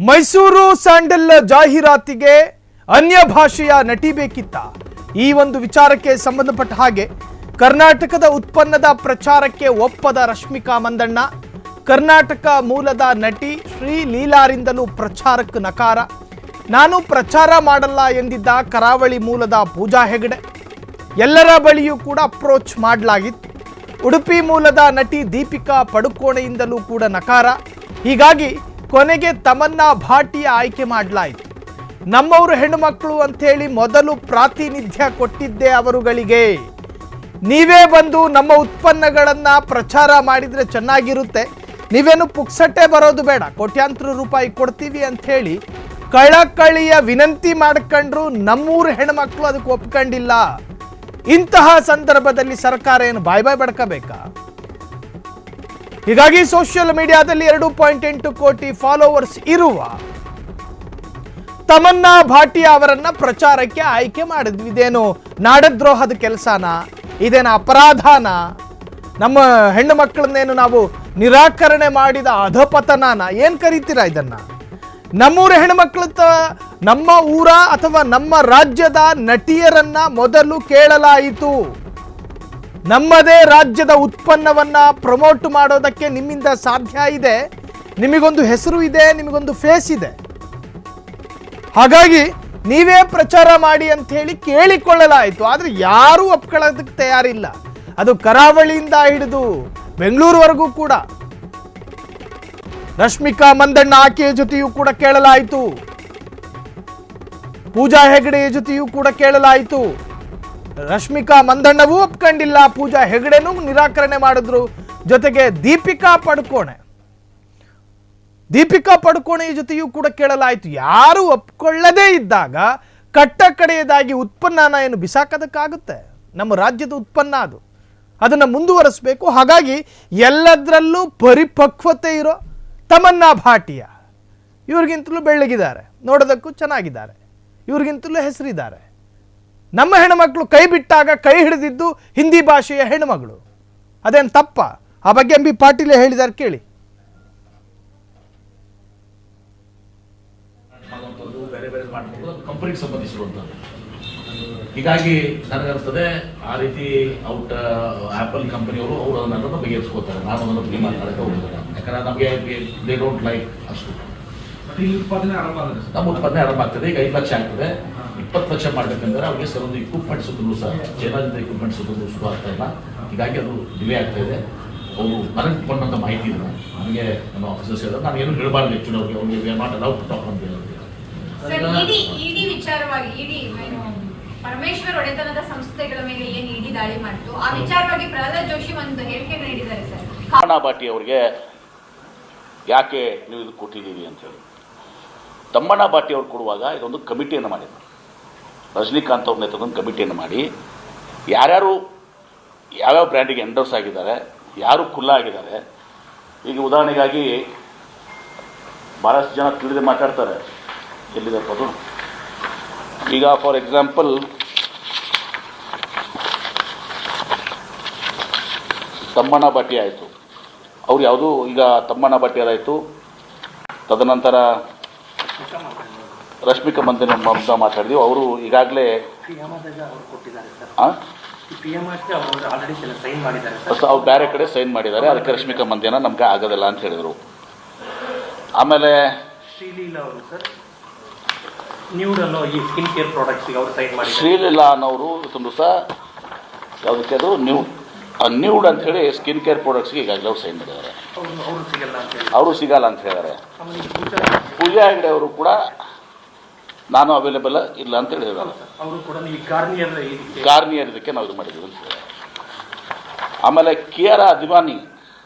Mysuru sandal ಜಾಹೀರಾತಿಗೆ ಅನ್ಯ ಭಾಷೆಯ ನಟಿ ಬೇಕಿತ್ತ? ಈ ಒಂದು ವಿಚಾರಕ್ಕೆ ಸಂಬಂಧಪಟ್ಟ ಹಾಗೆ ಕರ್ನಾಟಕದ ಉತ್ಪನ್ನದ ಪ್ರಚಾರಕ್ಕೆ ಒಪ್ಪದ ರಶ್ಮಿಕಾ ಮಂದಣ್ಣ, ಕರ್ನಾಟಕ ಮೂಲದ ನಟಿ ಶ್ರೀಲೀಲಾರಿಂದಲೂ ಪ್ರಚಾರಕ್ಕೆ ನಕಾರ. ನಾನು ಪ್ರಚಾರ ಮಾಡಲ್ಲ ಎಂದಿದ್ದ ಕರಾವಳಿ ಮೂಲದ ಪೂಜಾ ಹೆಗಡೆ. ಎಲ್ಲರ ಬಳಿಯೂ ಕೂಡ ಅಪ್ರೋಚ್ ಮಾಡಲಾಗಿತ್ತು. ಉಡುಪಿ ಮೂಲದ ನಟಿ ದೀಪಿಕಾ ಪಡುಕೋಣೆಯಿಂದಲೂ ಕೂಡ ನಕಾರ. ಹೀಗಾಗಿ ಕೊನೆಗೆ ತಮನ್ನಾ ಭಾಟಿಯ ಆಯ್ಕೆ ಮಾಡಲಾಯಿತು. ನಮ್ಮವರು ಹೆಣ್ಣು ಮಕ್ಕಳು ಅಂಥೇಳಿ ಮೊದಲು ಪ್ರಾತಿನಿಧ್ಯ ಕೊಟ್ಟಿದ್ದೆ ಅವರುಗಳಿಗೆ. ನೀವೇ ಬಂದು ನಮ್ಮ ಉತ್ಪನ್ನಗಳನ್ನು ಪ್ರಚಾರ ಮಾಡಿದರೆ ಚೆನ್ನಾಗಿರುತ್ತೆ, ನೀವೇನು ಪುಕ್ಸಟ್ಟೆ ಬರೋದು ಬೇಡ, ಕೋಟ್ಯಾಂತರ ರೂಪಾಯಿ ಕೊಡ್ತೀವಿ ಅಂಥೇಳಿ ಕಳಕಳಿಯ ವಿನಂತಿ ಮಾಡ್ಕೊಂಡ್ರು ನಮ್ಮೂರು ಹೆಣ್ಮಕ್ಳು ಅದಕ್ಕೆ ಒಪ್ಕೊಂಡಿಲ್ಲ. ಇಂತಹ ಸಂದರ್ಭದಲ್ಲಿ ಸರ್ಕಾರ ಏನು ಬಾಯ್ ಬಡ್ಕೋಬೇಕಾ? ಹೀಗಾಗಿ ಸೋಷಿಯಲ್ ಮೀಡಿಯಾದಲ್ಲಿ 2.8 ಕೋಟಿ ಫಾಲೋವರ್ಸ್ ಇರುವ ತಮನ್ನಾ ಭಾಟಿಯಾ ಅವರನ್ನ ಪ್ರಚಾರಕ್ಕೆ ಆಯ್ಕೆ ಮಾಡಿದ್ವಿ. ಇದೇನು ನಾಡದ್ರೋಹದ ಕೆಲಸನ? ಇದೇನು ಅಪರಾಧನ? ನಮ್ಮ ಹೆಣ್ಣು ಮಕ್ಕಳನ್ನೇನು ನಾವು ನಿರಾಕರಣೆ ಮಾಡಿದ ಅಧಪತನನ? ಏನ್ ಕರೀತೀರಾ ಇದನ್ನ? ನಮ್ಮೂರ ಹೆಣ್ಮಕ್ಳ ನಮ್ಮ ಊರ ಅಥವಾ ನಮ್ಮ ರಾಜ್ಯದ ನಟಿಯರನ್ನ ಮೊದಲು ಕೇಳಲಾಯಿತು. ನಮ್ಮದೇ ರಾಜ್ಯದ ಉತ್ಪನ್ನವನ್ನ ಪ್ರಮೋಟ್ ಮಾಡೋದಕ್ಕೆ ನಿಮ್ಮಿಂದ ಸಾಧ್ಯ ಇದೆ, ನಿಮಗೊಂದು ಹೆಸರು ಇದೆ, ನಿಮಗೊಂದು ಫೇಸ್ ಇದೆ, ಹಾಗಾಗಿ ನೀವೇ ಪ್ರಚಾರ ಮಾಡಿ ಅಂತ ಹೇಳಿ ಕೇಳಿಕೊಳ್ಳಲಾಯಿತು. ಆದರೆ ಯಾರೂ ಒಪ್ಕೊಳ್ಳೋದಕ್ಕೆ ತಯಾರಿಲ್ಲ. ಅದು ಕರಾವಳಿಯಿಂದ ಹಿಡಿದು ಬೆಂಗಳೂರುವರೆಗೂ ಕೂಡ. ರಶ್ಮಿಕಾ ಮಂದಣ್ಣ ಆಕೆಯ ಜೊತೆಯೂ ಕೂಡ ಕೇಳಲಾಯಿತು, ಪೂಜಾ ಹೆಗಡೆಯ ಜೊತೆಯೂ ಕೂಡ ಕೇಳಲಾಯಿತು. ರಶ್ಮಿಕಾ ಮಂದಣ್ಣವೂ ಒಪ್ಕೊಂಡಿಲ್ಲ, ಪೂಜಾ ಹೆಗಡೆನೂ ನಿರಾಕರಣೆ ಮಾಡಿದ್ರು. ಜೊತೆಗೆ ದೀಪಿಕಾ ಪಡುಕೋಣೆಯ ಜೊತೆಯೂ ಕೂಡ ಕೇಳಲಾಯಿತು. ಯಾರು ಒಪ್ಕೊಳ್ಳದೇ ಇದ್ದಾಗ ಕಟ್ಟ ಕಡೆಯದಾಗಿ ಉತ್ಪನ್ನನ ಏನು ಬಿಸಾಕೋದಕ್ಕಾಗುತ್ತೆ? ನಮ್ಮ ರಾಜ್ಯದ ಉತ್ಪನ್ನ ಅದು, ಅದನ್ನು ಮುಂದುವರಿಸಬೇಕು. ಹಾಗಾಗಿ ಎಲ್ಲದರಲ್ಲೂ ಪರಿಪಕ್ವತೆ ಇರೋ ತಮನ್ನಾ ಭಾಟಿಯಾ ಇವ್ರಿಗಿಂತಲೂ ಬೆಳ್ಳಗಿದ್ದಾರೆ, ನೋಡೋದಕ್ಕೂ ಚೆನ್ನಾಗಿದ್ದಾರೆ, ಇವ್ರಿಗಿಂತಲೂ ಹೆಸರಿದ್ದಾರೆ. ನಮ್ಮ ಹೆಣ್ಮಕ್ಳು ಕೈ ಬಿಟ್ಟಾಗ ಕೈ ಹಿಡಿದಿದ್ದು ಹಿಂದಿ ಭಾಷೆಯ ಹೆಣ್ಮಗಳು. ಅದೇನು ತಪ್ಪ? ಆ ಬಗ್ಗೆ ಎಂ ಬಿ ಪಾಟೀಲ್ ಹೇಳಿದ್ದಾರೆ, ಕೇಳಿ. ಬೇರೆ ಬೇರೆ ಮಾಡ್ಕೊಂಡು ಕಂಪನಿಗೆ ಸಂಬಂಧಿಸಿರುವಂಥದ್ದು. ಹೀಗಾಗಿ ನನಗನ್ಸ್ತದೆ ಆ ರೀತಿ ಔಟ್ ಆಪಲ್ ಕಂಪನಿಯವರು ಅವರು ಅದನ್ನೆಲ್ಲ ಬಗೆಹರಿಸ್ಕೋತಾರೆ. ನಾನು ಅದನ್ನು ಬಿ ಮಾತಾಡೋಕ್ಕೆ ಹೋಗ್ತಾರೆ, ಯಾಕಂದ್ರೆ ನಮಗೆ ದೇ ಡೋಂಟ್ ಲೈಕ್ ಅಷ್ಟು. ನಮ್ಮ ಉತ್ಪಾದನೆ ಆರಂಭ ಆಗ್ತದೆ. ಈಗ 5 ಲಕ್ಷ ಆಗ್ತದೆ, 20 ಲಕ್ಷ ಮಾಡಬೇಕಂದ್ರೆ ಅವ್ರಿಗೆ ಸರ್ ಒಂದು ಇಕ್ವಿಪ್ಮೆಂಟ್ಸ್ ಸಹ ಚೈನಾದಿಂದ ಇಕ್ವಿಪ್ಮೆಂಟ್ಸ್ ಶುರು ಆಗ್ತಾ ಇಲ್ಲ. ಹೀಗಾಗಿ ಅದು ಡಿಲೇ ಆಗ್ತಾ ಇದೆ. ಅವರು ನನಗೆ ಬಂದಂಥ ಮಾಹಿತಿ ಇದೆ, ನನಗೆ ನಮ್ಮ ಆಫೀಸರ್ಸ್ ಹೇಳಿದ್ರೆ ನಾನು ಏನು ಹೇಳಬಾರ್ದು ಆ್ಯಕ್ಚುಲಿ ಅವ್ರಿಗೆ ನಾಟ್ ಅಲೌಡ್ ಟು ಟಾಕ್ ಅಂತ ಹೇಳಿದ್ರು. ಇಡಿ ವಿಚಾರವಾಗಿ ಪರಮೇಶ್ವರ್ ಒಡೆತನದ ಸಂಸ್ಥೆಗಳ ಮೇಲೆ ಏನು ಇಡಿ ದಾಳಿ ಮಾಡಿತು, ಆ ವಿಚಾರವಾಗಿ ಪ್ರಹ್ಲಾದ್ ಜೋಶಿ ಒಂದು ಹೇಳಿಕೆ ನೀಡಿದ್ದಾರೆ ಸರ್. ತಮನ್ನಾ ಭಾಟಿ ಅವರಿಗೆ ಯಾಕೆ ನೀವು ಇದು ಕೊಟ್ಟಿದ್ದೀವಿ ಅಂತ ಹೇಳಿ ತಮ್ಮಣ್ಣ ಭಾಟಿ ಅವ್ರು ಕೊಡುವಾಗ ಇದೊಂದು ಕಮಿಟಿಯನ್ನು ಮಾಡಿದ್ರು. ರಜನಿಕಾಂತ್ ಅವ್ರ ನೇತೃತ್ವದ ಕಮಿಟಿಯನ್ನು ಮಾಡಿ ಯಾರ್ಯಾರು ಯಾವ್ಯಾವ ಬ್ರ್ಯಾಂಡಿಗೆ ಎಂಡೋರ್ಸ್ ಆಗಿದ್ದಾರೆ, ಯಾರು ಖುಲ್ಲಾ ಆಗಿದ್ದಾರೆ. ಈಗ ಉದಾಹರಣೆಗಾಗಿ ಭಾಳಷ್ಟು ಜನ ತಿಳಿದೇ ಮಾತಾಡ್ತಾರೆ, ಎಲ್ಲಿದಪ್ಪ ಅದು. ಈಗ ಫಾರ್ ಎಕ್ಸಾಂಪಲ್ ತಮ್ಮಣ್ಣ ಭಾಟಿ ಆಯಿತು, ಅವ್ರು ಯಾವುದು ಈಗ ತಮ್ಮಣ್ಣ ಭಾಟಿ ಆಯಿತು. ತದನಂತರ ರಶ್ಮಿಕಾ ಮಂದಣ್ಣ ಮಾತಾಡಿದ್ವಿ. ಅವರು ಈಗಾಗಲೇ ಅವ್ರು ಬೇರೆ ಕಡೆ ಸೈನ್ ಮಾಡಿದ್ದಾರೆ, ಅದಕ್ಕೆ ರಶ್ಮಿಕಾ ಮಂದಣ್ಣ ನಮ್ಗೆ ಆಗೋದಿಲ್ಲ ಅಂತ ಹೇಳಿದರು. ಆಮೇಲೆ ಶ್ರೀಲೀಲಾ ಅನ್ನೋರು ಇದೊಂದು ಸಹ ಯಾವುದಕ್ಕೆ ಅದು ನ್ಯೂಡ್ ಅಂತ ಹೇಳಿ ಸ್ಕಿನ್ ಕೇರ್ ಪ್ರಾಡಕ್ಟ್ಸ್ಗೆ ಈಗಾಗಲೇ ಅವ್ರು ಸೈನ್ ಮಾಡಿದ್ದಾರೆ, ಅವರು ಸಿಗಲ್ಲ ಅಂತ ಹೇಳಿದ್ದಾರೆ. ಪೂಜಾ ಹೆಗಡೆ ಅವರು ಕೂಡ ನಾನು ಅವೈಲೇಬಲ್ ಇಲ್ಲ ಅಂತ ಹೇಳಿದ್ದಾರೆ, ಗಾರ್ನಿಯರ್ ಇದಕ್ಕೆ ನಾವು ಇದು ಮಾಡಿದ್ದೀವಿ ಅಂತ ಹೇಳಿದ್ದಾರೆ. ಆಮೇಲೆ ಕಿಯಾರಾ ಅದ್ವಾನಿ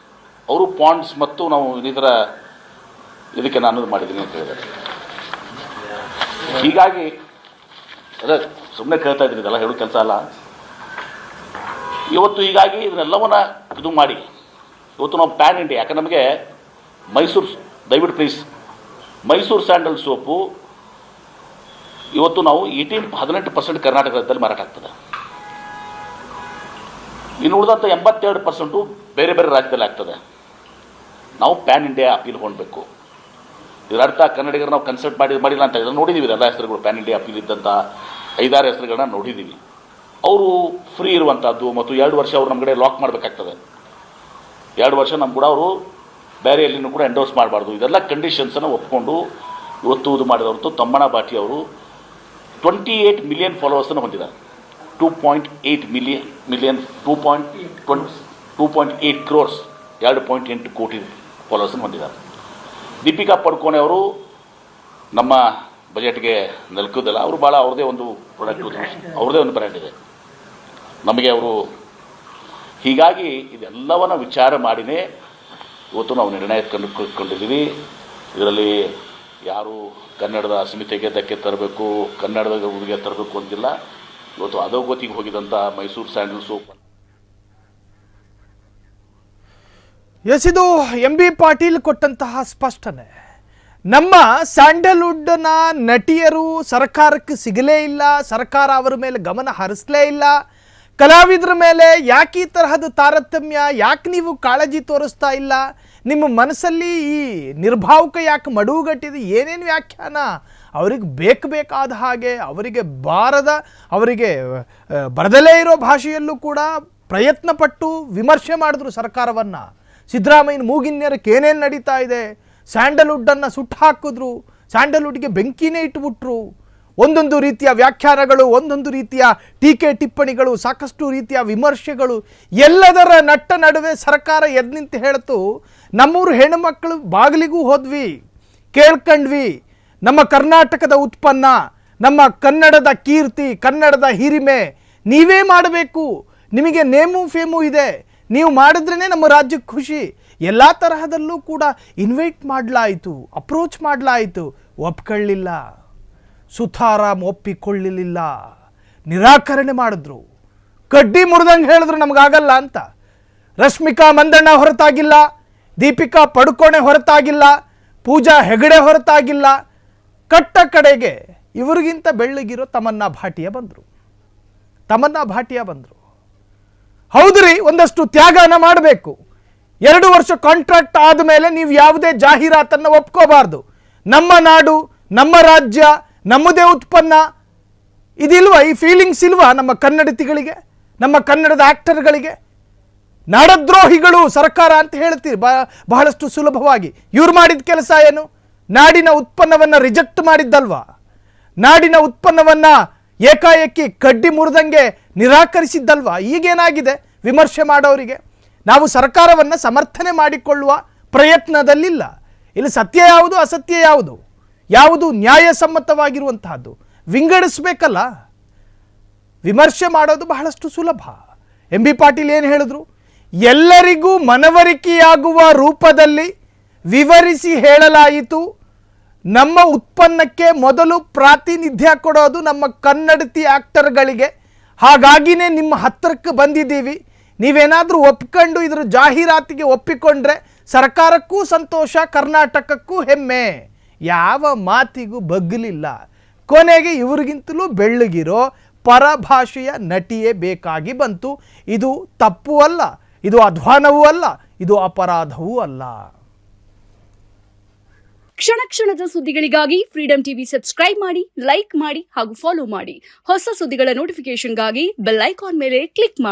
ಅವರು ಪಾಂಡ್ಸ್ ಮತ್ತು ನಾವು ಇನ್ನಿತರ ಇದಕ್ಕೆ ನಾನು ಇದು ಮಾಡಿದ್ದೀನಿ ಅಂತ ಹೇಳಿದ್ದಾರೆ. ಹೀಗಾಗಿ ಅದೇ ಸುಮ್ಮನೆ ಕೇಳ್ತಾ ಇದ್ದೀನಿ, ಇದೆಲ್ಲ ಹೇಳೋ ಕೆಲಸ ಅಲ್ಲ ಇವತ್ತು. ಹೀಗಾಗಿ ಇದನ್ನೆಲ್ಲವನ್ನ ಇದು ಮಾಡಿ ಇವತ್ತು ನಾವು ಪ್ಯಾನ್ ಇಂಡಿಯಾ, ಯಾಕಂದ್ರೆ ನಮಗೆ ಮೈಸೂರು, ದಯವಿಟ್ಟು ಪ್ಲೀಸ್, ಮೈಸೂರು ಸ್ಯಾಂಡಲ್ ಸೋಪು ಇವತ್ತು ನಾವು 18% ಕರ್ನಾಟಕದಲ್ಲಿ ಮಾರಾಟ ಆಗ್ತದೆ. ಇನ್ನು ಉಳಿದಂಥ 82% ಬೇರೆ ಬೇರೆ ರಾಜ್ಯದಲ್ಲಿ ಆಗ್ತದೆ. ನಾವು ಪ್ಯಾನ್ ಇಂಡಿಯಾ ಅಪೀಲ್ ಹೊಂದಬೇಕು. ಇದರ ಅರ್ಥ ಕನ್ನಡಿಗರು ನಾವು ಕನ್ಸಲ್ಟ್ ಮಾಡಿಲ್ಲ ಅಂತ ಇದನ್ನು ನೋಡಿದ್ದೀವಿ. ಎಲ್ಲ ಹೆಸರುಗಳು ಪ್ಯಾನ್ ಇಂಡಿಯಾ ಅಪೀಲ್ ಇದ್ದಂಥ 5-6 ಹೆಸರುಗಳನ್ನ ನೋಡಿದ್ದೀವಿ. ಅವರು ಫ್ರೀ ಇರುವಂಥದ್ದು ಮತ್ತು 2 ವರ್ಷ ಅವ್ರು ನಮ್ಮ ಕಡೆ ಲಾಕ್ ಮಾಡಬೇಕಾಗ್ತದೆ. 2 ವರ್ಷ ನಮ್ಮ ಕೂಡ ಅವರು ಬೇರೆ ಎಲ್ಲಿನೂ ಕೂಡ ಎಂಡೋರ್ಸ್ ಮಾಡಬಾರ್ದು. ಇದೆಲ್ಲ ಕಂಡೀಷನ್ಸನ್ನು ಒಪ್ಕೊಂಡು ಇವತ್ತು ಇದು ಮಾಡಿದವರು ತಮ್ಮಣ್ಣ ಭಾಟಿ ಅವರು 28 ಮಿಲಿಯನ್ ಫಾಲೋವರ್ಸನ್ನು ಹೊಂದಿದ್ದಾರೆ. 2.8 ಕ್ರೋರ್ಸ್ 2.8 ಕೋಟಿ ಫಾಲೋವರ್ಸನ್ನು ಹೊಂದಿದ್ದಾರೆ. ದೀಪಿಕಾ ಪಡುಕೋಣೆ ಅವರು ನಮ್ಮ ಬಜೆಟ್ಗೆ ನಿಲ್ಕೋದಿಲ್ಲ. ಅವರು ಭಾಳ ಅವ್ರದ್ದೇ ಒಂದು ಪ್ರಾಡಕ್ಟ್, ಅವ್ರದ್ದೇ ಒಂದು ಬ್ರ್ಯಾಂಡ್ ಇದೆ ನಮಗೆ ಅವರು. ಹೀಗಾಗಿ ಇದೆಲ್ಲವನ್ನು ವಿಚಾರ ಮಾಡಿನೇ ಇವತ್ತು ನಾವು ನಿರ್ಣಯ ಕೊಂಡಿದ್ದೀವಿ. ಇದರಲ್ಲಿ ಯಾರು ಕನ್ನಡದ ಅಸ್ಮಿತೆಗೆ ಧಕ್ಕೆ ತರಬೇಕು, ಕನ್ನಡದ ಉಡುಗೆ ತರಬೇಕು ಅಂತಿಲ್ಲ. ಇವತ್ತು ಅಧೋಗತಿಗೆ ಹೋಗಿದಂಥ ಮೈಸೂರು ಸ್ಯಾಂಡಲ್ ಸೋಪ್. ಎಸ್, ಇದು ಎಂ ಬಿ ಪಾಟೀಲ್ ಕೊಟ್ಟಂತಹ ಸ್ಪಷ್ಟನೆ. ನಮ್ಮ ಸ್ಯಾಂಡಲ್ವುಡ್ನ ನಟಿಯರು ಸರ್ಕಾರಕ್ಕೆ ಸಿಗಲೇ ಇಲ್ಲ, ಸರ್ಕಾರ ಅವರ ಮೇಲೆ ಗಮನ ಹರಿಸಲೇ ಇಲ್ಲ. ಕಲಾವಿದರ ಮೇಲೆ ಯಾಕೆ ಈ ತರಹದ ತಾರತಮ್ಯ, ಯಾಕೆ ನೀವು ಕಾಳಜಿ ತೋರಿಸ್ತಾ ಇಲ್ಲ, ನಿಮ್ಮ ಮನಸ್ಸಲ್ಲಿ ಈ ನಿರ್ಭಾವುಕ ಯಾಕೆ ಮಡುಗಟ್ಟಿದೆ, ಏನೇನು ವ್ಯಾಖ್ಯಾನ ಅವರಿಗೆ ಬೇಕಾದ ಹಾಗೆ ಅವರಿಗೆ ಅವರಿಗೆ ಬರದಲೇ ಇರೋ ಭಾಷೆಯಲ್ಲೂ ಕೂಡ ಪ್ರಯತ್ನಪಟ್ಟು ವಿಮರ್ಶೆ ಮಾಡಿದ್ರು ಸರ್ಕಾರವನ್ನು. ಸಿದ್ದರಾಮಯ್ಯನ ಮೂಗಿನ್ಯರಕ್ಕೆ ಏನೇನು ನಡೀತಾ ಇದೆ, ಸ್ಯಾಂಡಲ್ವುಡ್ಡನ್ನು ಸುಟ್ಟು ಹಾಕಿದ್ರು, ಸ್ಯಾಂಡಲ್ವುಡ್ಗೆ ಬೆಂಕಿನೇ ಇಟ್ಟುಬಿಟ್ರು. ಒಂದೊಂದು ರೀತಿಯ ವ್ಯಾಖ್ಯಾನಗಳು, ಒಂದೊಂದು ರೀತಿಯ ಟೀಕೆ ಟಿಪ್ಪಣಿಗಳು, ಸಾಕಷ್ಟು ರೀತಿಯ ವಿಮರ್ಶೆಗಳು, ಎಲ್ಲದರ ನಡುವೆ ಸರ್ಕಾರ ಎದ್ದು ನಿಂತು ಹೇಳ್ತು, ನಮ್ಮೂರು ಹೆಣ್ಣುಮಕ್ಕಳು ಬಾಗಿಲಿಗೂ ಹೋದ್ವಿ, ಕೇಳ್ಕೊಂಡ್ವಿ, ನಮ್ಮ ಕರ್ನಾಟಕದ ಉತ್ಪನ್ನ, ನಮ್ಮ ಕನ್ನಡದ ಕೀರ್ತಿ, ಕನ್ನಡದ ಹಿರಿಮೆ ನೀವೇ ಮಾಡಬೇಕು, ನಿಮಗೆ ನೇಮು ಫೇಮು ಇದೆ, ನೀವು ಮಾಡಿದ್ರೇ ನಮ್ಮ ರಾಜ್ಯಕ್ಕೆ ಖುಷಿ. ಎಲ್ಲ ತರಹದಲ್ಲೂ ಕೂಡ ಇನ್ವೈಟ್ ಮಾಡಲಾಯಿತು, ಅಪ್ರೋಚ್ ಮಾಡಲಾಯಿತು, ಒಪ್ಕೊಳ್ಳಿಲ್ಲ. ಸುತಾರಾಮ್ ಒಪ್ಪಿಕೊಳ್ಳಲಿಲ್ಲ, ನಿರಾಕರಣೆ ಮಾಡಿದ್ರು, ಕಡ್ಡಿ ಮುರಿದಂಗೆ ಹೇಳಿದ್ರು ನಮಗಾಗಲ್ಲ ಅಂತ. ರಶ್ಮಿಕಾ ಮಂದಣ್ಣ ಹೊರತಾಗಿಲ್ಲ, ದೀಪಿಕಾ ಪಡುಕೋಣೆ ಹೊರತಾಗಿಲ್ಲ, ಪೂಜಾ ಹೆಗಡೆ ಹೊರತಾಗಿಲ್ಲ. ಕಟ್ಟ ಕಡೆಗೆ ಇವರಿಗಿಂತ ಬೆಳ್ಳಗಿರೋ ತಮನ್ನಾ ಭಾಟಿಯಾ ಬಂದರು. ಹೌದ್ರಿ, ಒಂದಷ್ಟು ತ್ಯಾಗನ ಮಾಡಬೇಕು. 2 ವರ್ಷ ಕಾಂಟ್ರಾಕ್ಟ್ ಆದಮೇಲೆ ನೀವು ಯಾವುದೇ ಜಾಹೀರಾತನ್ನು ಒಪ್ಕೋಬಾರ್ದು. ನಮ್ಮ ನಾಡು, ನಮ್ಮ ರಾಜ್ಯ, ನಮ್ಮದೇ ಉತ್ಪನ್ನ ಇದಿಲ್ವಾ? ಈ ಫೀಲಿಂಗ್ಸ್ ಇಲ್ವಾ ನಮ್ಮ ಕನ್ನಡತಿಗಳಿಗೆ, ನಮ್ಮ ಕನ್ನಡದ ಆ್ಯಕ್ಟರ್ಗಳಿಗೆ? ನಾಡದ್ರೋಹಿಗಳು ಸರ್ಕಾರ ಅಂತ ಹೇಳ್ತೀರಿ ಬಹಳಷ್ಟು ಸುಲಭವಾಗಿ. ಇವ್ರು ಮಾಡಿದ ಕೆಲಸ ಏನು? ನಾಡಿನ ಉತ್ಪನ್ನವನ್ನು ರಿಜೆಕ್ಟ್ ಮಾಡಿದ್ದಲ್ವಾ? ನಾಡಿನ ಉತ್ಪನ್ನವನ್ನು ಏಕಾಏಕಿ ಕಡ್ಡಿ ಮುರಿದಂಗೆ ನಿರಾಕರಿಸಿದ್ದಲ್ವಾ? ಈಗೇನಾಗಿದೆ ವಿಮರ್ಶೆ ಮಾಡೋರಿಗೆ? ನಾವು ಸರ್ಕಾರವನ್ನು ಸಮರ್ಥನೆ ಮಾಡಿಕೊಳ್ಳುವ ಪ್ರಯತ್ನದಲ್ಲಿಲ್ಲ. ಇಲ್ಲಿ ಸತ್ಯ ಯಾವುದು, ಅಸತ್ಯ ಯಾವುದು, ಯಾವುದು ನ್ಯಾಯಸಮ್ಮತವಾಗಿರುವಂತಹದ್ದು ವಿಂಗಡಿಸಬೇಕಲ್ಲ. ವಿಮರ್ಶೆ ಮಾಡೋದು ಬಹಳಷ್ಟು ಸುಲಭ. ಎಂ ಬಿ ಪಾಟೀಲ್ ಏನು ಹೇಳಿದ್ರು? ಎಲ್ಲರಿಗೂ ಮನವರಿಕೆಯಾಗುವ ರೂಪದಲ್ಲಿ ವಿವರಿಸಿ ಹೇಳಲಾಯಿತು. ನಮ್ಮ ಉತ್ಪನ್ನಕ್ಕೆ ಮೊದಲು ಪ್ರಾತಿನಿಧ್ಯ ಕೊಡೋದು ನಮ್ಮ ಕನ್ನಡತಿ ಆ್ಯಕ್ಟರ್ಗಳಿಗೆ. ಹಾಗಾಗಿನೇ ನಿಮ್ಮ ಹತ್ತಿರಕ್ಕೆ ಬಂದಿದ್ದೀವಿ. ನೀವೇನಾದರೂ ಒಪ್ಕೊಂಡು ಇದರ ಜಾಹೀರಾತಿಗೆ ಒಪ್ಪಿಕೊಂಡ್ರೆ ಸರ್ಕಾರಕ್ಕೂ ಸಂತೋಷ, ಕರ್ನಾಟಕಕ್ಕೂ ಹೆಮ್ಮೆ. ಯಾವ ಮಾತಿಗೂ ಬಗ್ಗಲಿಲ್ಲ. ಕೊನೆಗೆ ಇವ್ರಿಗಿಂತಲೂ ಬೆಳ್ಳಗಿರೋ ಪರಭಾಷೆಯ ನಟಿಯೇ ಬೇಕಾಗಿ ಬಂತು. ಇದು ತಪ್ಪು ಅಲ್ಲ, ಇದು ಅಧ್ವಾನವೂ ಅಲ್ಲ, ಇದು ಅಪರಾಧವೂ ಅಲ್ಲ. ಕ್ಷಣ ಕ್ಷಣದ ಸುದ್ದಿಗಳಿಗಾಗಿ ಫ್ರೀಡಂ ಟಿವಿ ಸಬ್ಸ್ಕ್ರೈಬ್ ಮಾಡಿ, ಲೈಕ್ ಮಾಡಿ ಹಾಗೂ ಫಾಲೋ ಮಾಡಿ. ಹೊಸ ಸುದ್ದಿಗಳ ನೋಟಿಫಿಕೇಶನ್ಗಾಗಿ ಬೆಲ್ ಐಕಾನ್ ಮೇಲೆ ಕ್ಲಿಕ್ ಮಾಡಿ.